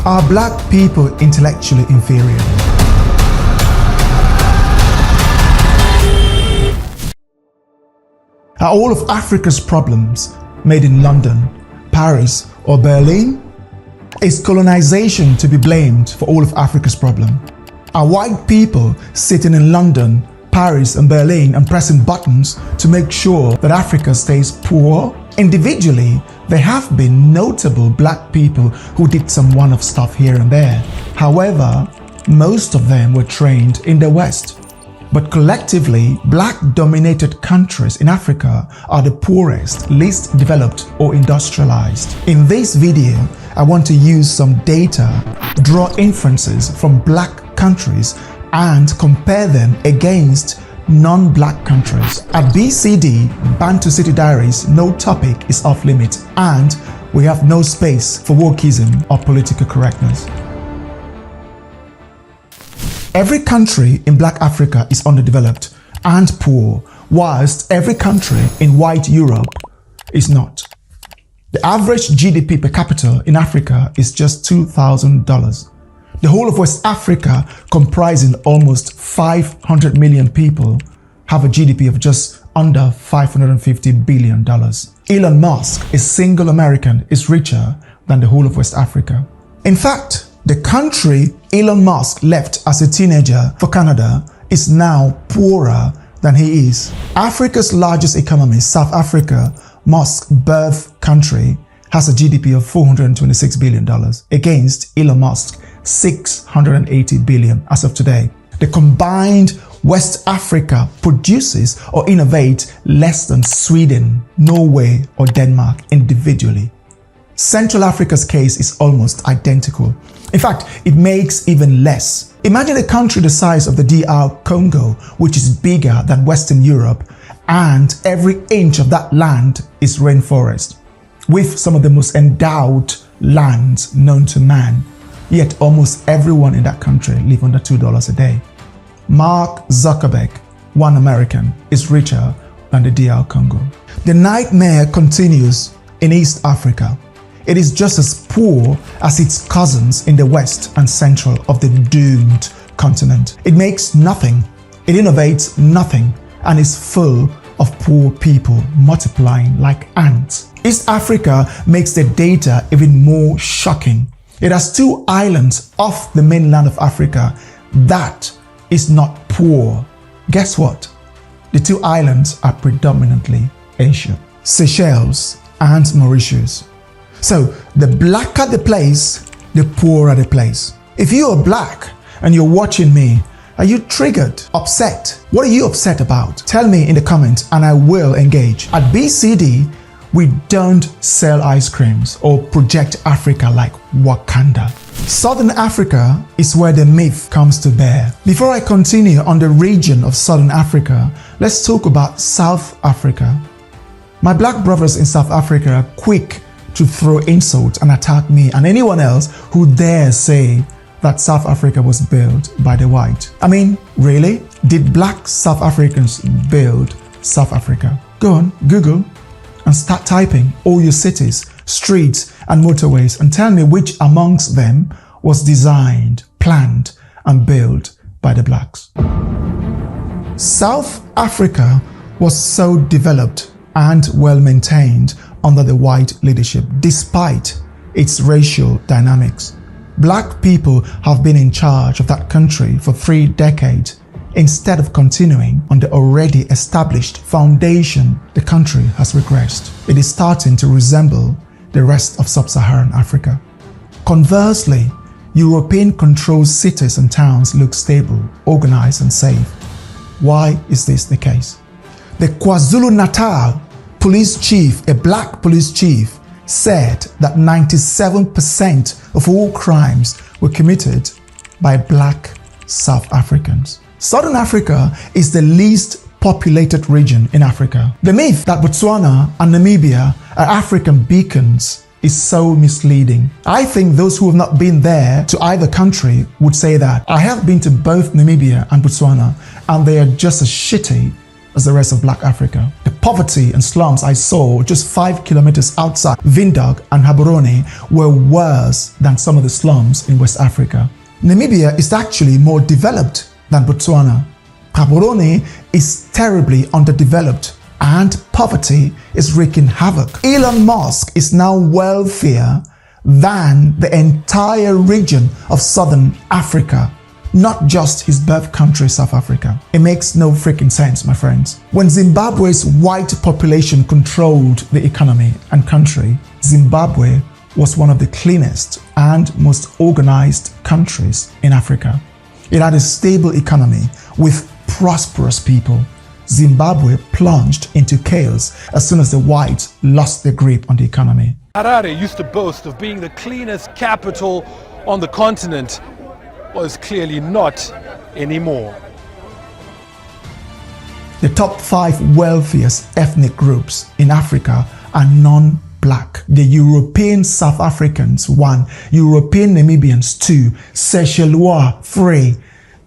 Are black people intellectually inferior? Are all of Africa's problems made in London, Paris, or Berlin? Is colonization to be blamed for all of Africa's problem? Are white people sitting in London, Paris, and Berlin and pressing buttons to make sure that Africa stays poor? Individually, there have been notable black people who did some one-off stuff here and there. However, most of them were trained in the West. But collectively, black-dominated countries in Africa are the poorest, least developed or industrialized. In this video, I want to use some data, draw inferences from black countries, and compare them against non-black countries. At BCD, Bantu City Diaries, no topic is off limits, and we have no space for wokeism or political correctness. Every country in black Africa is underdeveloped and poor, whilst every country in white Europe is not. The average GDP per capita in Africa is just $2,000. The whole of West Africa, comprising almost 500 million people, have a GDP of just under $550 billion. Elon Musk, a single American, is richer than the whole of West Africa. In fact, the country Elon Musk left as a teenager for Canada is now poorer than he is. Africa's largest economy, South Africa, Musk's birth country, has a GDP of $426 billion against Elon Musk's $680 billion as of today. The combined West Africa produces or innovates less than Sweden, Norway, or Denmark individually. Central Africa's case is almost identical. In fact, it makes even less. Imagine a country the size of the DR Congo, which is bigger than Western Europe, and every inch of that land is rainforest, with some of the most endowed lands known to man. Yet almost everyone in that country lives under $2 a day. Mark Zuckerberg, one American, is richer than the DR Congo. The nightmare continues in East Africa. It is just as poor as its cousins in the west and central of the doomed continent. It makes nothing, it innovates nothing, and is full of poor people multiplying like ants. East Africa makes the data even more shocking. It has 2 islands off the mainland of Africa that is not poor. Guess what? The 2 islands are predominantly Asian: Seychelles and Mauritius. So the blacker the place, the poorer the place. If you are black and you're watching me, are you triggered, upset? What are you upset about? Tell me in the comments and I will engage. At BCD, we don't sell ice creams or project Africa like Wakanda. Southern Africa is where the myth comes to bear. Before I continue on the region of Southern Africa, let's talk about South Africa. My black brothers in South Africa are quick to throw insults and attack me and anyone else who dare say that South Africa was built by the white. I mean, really? Did black South Africans build South Africa? Go on, Google and start typing all your cities, streets, and motorways and tell me which amongst them was designed, planned, and built by the blacks. South Africa was so developed and well maintained under the white leadership, despite its racial dynamics. Black people have been in charge of that country for 3 decades. Instead of continuing on the already established foundation, the country has regressed. It is starting to resemble the rest of sub-Saharan Africa. Conversely, European-controlled cities and towns look stable, organized, and safe. Why is this the case? The KwaZulu-Natal police chief, a black police chief, said that 97% of all crimes were committed by black South Africans. Southern Africa is the least populated region in Africa. The myth that Botswana and Namibia are African beacons is so misleading. I think those who have not been there to either country would say that. I have been to both Namibia and Botswana, and they are just as shitty as the rest of Black Africa. The poverty and slums I saw just 5 kilometers outside Windhoek and Gaborone were worse than some of the slums in West Africa. Namibia is actually more developed than Botswana. Gaborone is terribly underdeveloped and poverty is wreaking havoc. Elon Musk is now wealthier than the entire region of Southern Africa, not just his birth country, South Africa. It makes no freaking sense, my friends. When Zimbabwe's white population controlled the economy and country, Zimbabwe was one of the cleanest and most organized countries in Africa. It had a stable economy with prosperous people. Zimbabwe plunged into chaos as soon as the whites lost their grip on the economy. Harare used to boast of being the cleanest capital on the continent. Was clearly not anymore. The top 5 wealthiest ethnic groups in Africa are non-black. The European South Africans 1, European Namibians 2, Seychellois 3,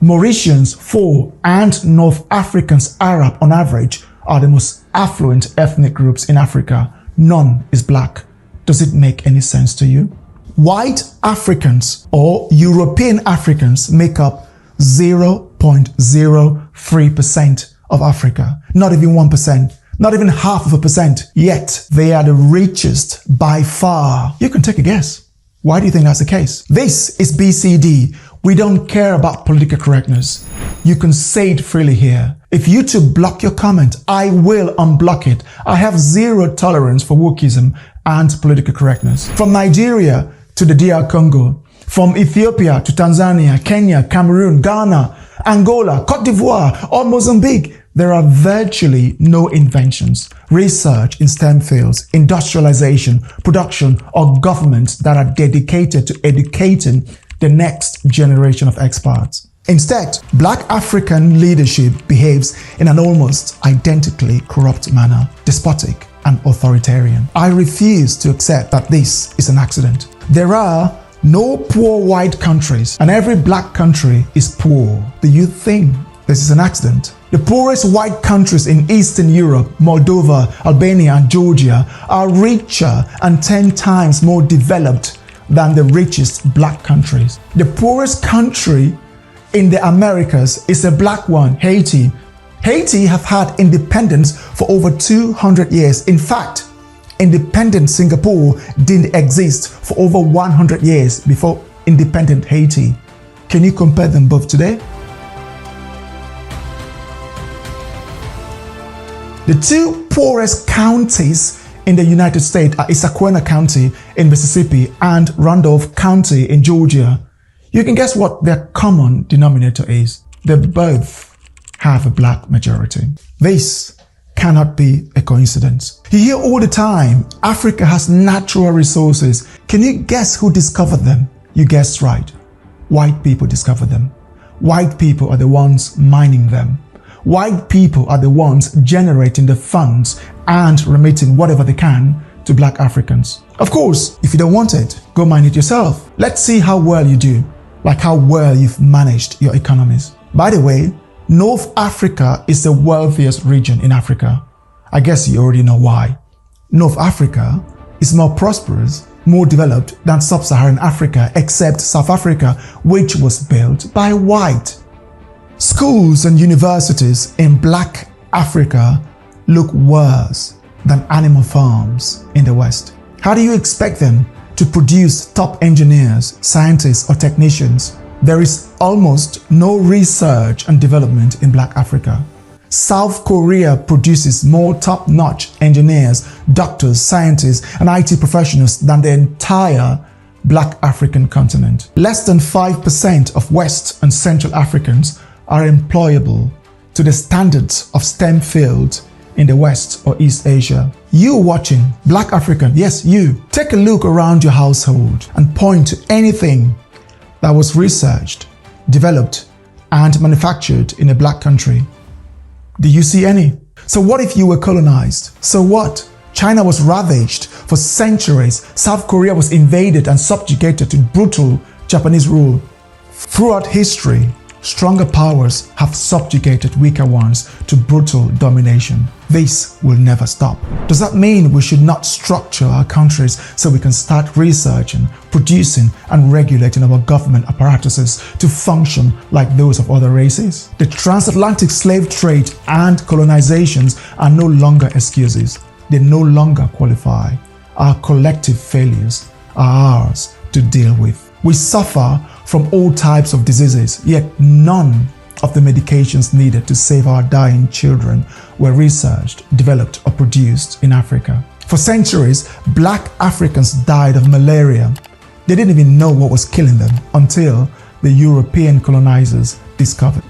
Mauritians 4, and North Africans Arab on average are the most affluent ethnic groups in Africa. None is black. Does it make any sense to you? White Africans or European Africans make up 0.03% of Africa. Not even 1%. Not even 0.5%. Yet they are the richest by far. You can take a guess. Why do you think that's the case? This is BCD. We don't care about political correctness. You can say it freely here. If YouTube block your comment, I will unblock it. I have zero tolerance for wokeism and political correctness. From Nigeria to the DR Congo, from Ethiopia to Tanzania, Kenya, Cameroon, Ghana, Angola, Cote d'Ivoire, or Mozambique, there are virtually no inventions, research in STEM fields, industrialization, production, or government that are dedicated to educating the next generation of experts. Instead, Black African leadership behaves in an almost identically corrupt manner, despotic and authoritarian. I refuse to accept that this is an accident. There are no poor white countries, and every black country is poor. Do you think this is an accident? The poorest white countries in Eastern Europe, Moldova, Albania, and Georgia, are richer and 10 times more developed than the richest black countries. The poorest country in the Americas is a black one, Haiti. Haiti have had independence for over 200 years. In fact, independent Singapore didn't exist for over 100 years before independent Haiti. Can you compare them both today? The 2 poorest counties in the United States are Issaquah County in Mississippi and Randolph County in Georgia. You can guess what their common denominator is. They both have a black majority. This cannot be a coincidence. You hear all the time, Africa has natural resources. Can you guess who discovered them? You guessed right. White people discovered them. White people are the ones mining them. White people are the ones generating the funds and remitting whatever they can to black Africans. Of course, if you don't want it, go mine it yourself. Let's see how well you do, like how well you've managed your economies. By the way, North Africa is the wealthiest region in Africa. I guess you already know why. North Africa is more prosperous, more developed than Sub-Saharan Africa, except South Africa, which was built by white. Schools and universities in black Africa look worse than animal farms in the West. How do you expect them to produce top engineers, scientists, or technicians? There is almost no research and development in black Africa. South Korea produces more top-notch engineers, doctors, scientists, and IT professionals than the entire black African continent. Less than 5% of West and Central Africans are employable to the standards of STEM fields in the West or East Asia. You watching, black African, yes you, take a look around your household and point to anything that was researched, developed, and manufactured in a black country. Do you see any? So what if you were colonized? So what? China was ravaged for centuries. South Korea was invaded and subjugated to brutal Japanese rule. Throughout history, stronger powers have subjugated weaker ones to brutal domination. This will never stop. Does that mean we should not structure our countries so we can start researching, producing, and regulating our government apparatuses to function like those of other races? The transatlantic slave trade and colonizations are no longer excuses. They no longer qualify. Our collective failures are ours to deal with. We suffer from all types of diseases, yet none of the medications needed to save our dying children were researched, developed, or produced in Africa. For centuries, Black Africans died of malaria. They didn't even know what was killing them until the European colonizers discovered.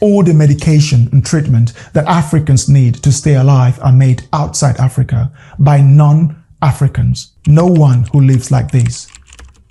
All the medication and treatment that Africans need to stay alive are made outside Africa by non-Africans. No one who lives like this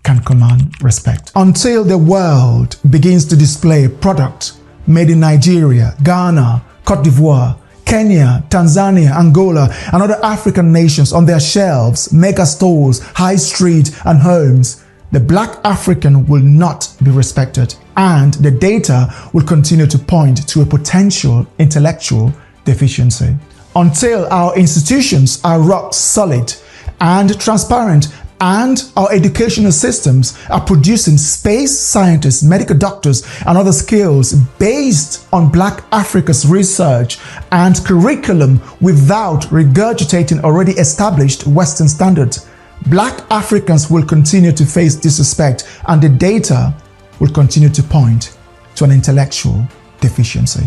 can command respect. Until the world begins to display products made in Nigeria, Ghana, Cote d'Ivoire, Kenya, Tanzania, Angola, and other African nations on their shelves, mega stores, high street, and homes, the Black African will not be respected, and the data will continue to point to a potential intellectual deficiency. Until our institutions are rock solid and transparent, and our educational systems are producing space scientists, medical doctors, and other skills based on Black Africa's research and curriculum without regurgitating already established Western standards, Black Africans will continue to face disrespect, and the data will continue to point to an intellectual deficiency.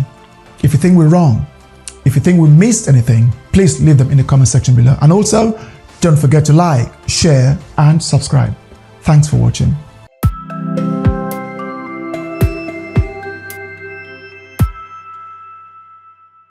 If you think we're wrong, if you think we missed anything, please leave them in the comment section below. And also, don't forget to like, share, and subscribe. Thanks for watching.